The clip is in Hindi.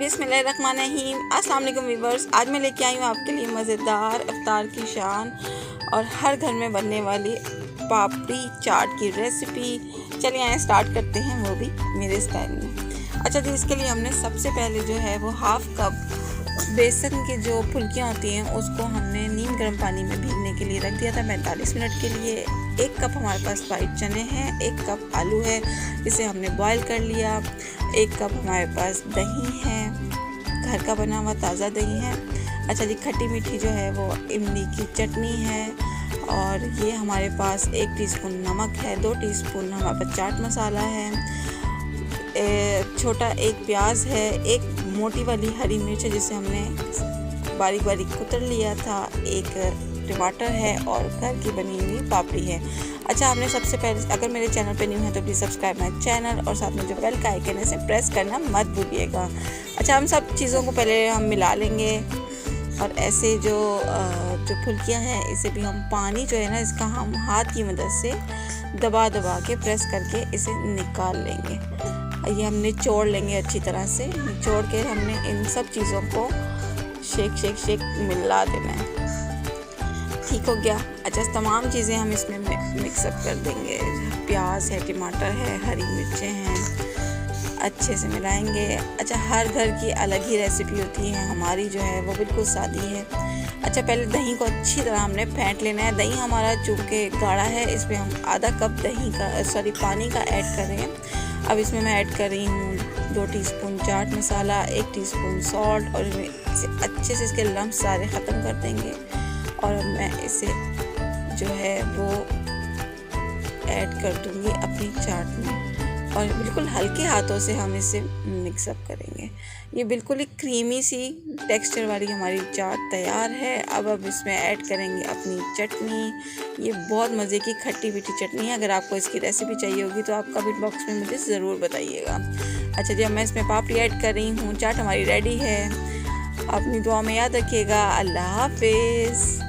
बिस्मिल्लाहिर्रहमानिर्रहीम। अस्सलाम वालेकुम व्यूअर्स, आज मैं लेके आई हूँ आपके लिए मज़ेदार इफ्तार की शान और हर घर में बनने वाली पापड़ी चाट की रेसिपी। चलिए आए स्टार्ट करते हैं, वो भी मेरे स्टाइल में। अच्छा जी, इसके लिए हमने सबसे पहले जो है वो हाफ़ कप बेसन की जो फुल्कियाँ होती हैं उसको हमने नीम गर्म पानी में भीगने के लिए रख दिया था 45 मिनट के लिए। 1 कप हमारे पास वाइट चने हैं, 1 कप आलू है इसे हमने बॉईल कर लिया, 1 कप हमारे पास दही है, घर का बना हुआ ताज़ा दही है। अच्छा जी, खट्टी मीठी जो है वो इमली की चटनी है और ये हमारे पास 1 टीस्पून नमक है, 2 टीस्पून हमारे पास चाट मसाला है, छोटा 1 प्याज है, 1 मोटी वाली हरी मिर्च है जिसे हमने बारीक बारीक कुतर लिया था, 1 टमाटर है और घर की बनी हुई पापड़ी है। अच्छा, हमने सबसे पहले, अगर मेरे चैनल पे न्यू है तो प्लीज़ सब्सक्राइब माय चैनल और साथ में जो बेल का आइकन है इसे प्रेस करना मत भूलिएगा। अच्छा, हम सब चीज़ों को पहले हम मिला लेंगे और ऐसे जो फुल्कियाँ हैं इसे भी हम पानी जो है ना इसका हम हाथ की मदद से दबा दबा के प्रेस करके इसे निकाल लेंगे। ये हम निचोड़ लेंगे अच्छी तरह से, निचोड़ के हमने इन सब चीज़ों को शेक मिला देना है। ठीक हो गया। अच्छा, तमाम चीज़ें हम इसमें मिक्सअप कर देंगे। प्याज है, टमाटर है, हरी मिर्चें हैं, अच्छे से मिलाएंगे। अच्छा, हर घर की अलग ही रेसिपी होती है, हमारी जो है वो बिल्कुल सादी है। अच्छा, पहले दही को अच्छी तरह हमने फेंट लेना है। दही हमारा चूँकि गाढ़ा है, इसमें हम आधा कप पानी का ऐड कर रहे हैं। अब इसमें मैं ऐड कर रही हूँ 2 teaspoon chaat masala, 1 teaspoon salt और इसे अच्छे से इसके लम्ब सारे ख़त्म कर देंगे। और अब मैं इसे जो है वो ऐड कर दूँगी अपनी चाट में और बिल्कुल हल्के हाथों से हम इसे मिक्सअप करेंगे। ये बिल्कुल ही क्रीमी सी टेक्सचर वाली हमारी चाट तैयार है। अब इसमें ऐड करेंगे अपनी चटनी। ये बहुत मज़े की खट्टी मीठी चटनी है। अगर आपको इसकी रेसिपी चाहिए होगी तो आप कमेंट बॉक्स में मुझे ज़रूर बताइएगा। अच्छा जी, अब मैं इसमें पापड़ी ऐड कर रही हूँ। चाट हमारी रेडी है। अपनी दुआ में याद रखिएगा। अल्लाह हाफिज़।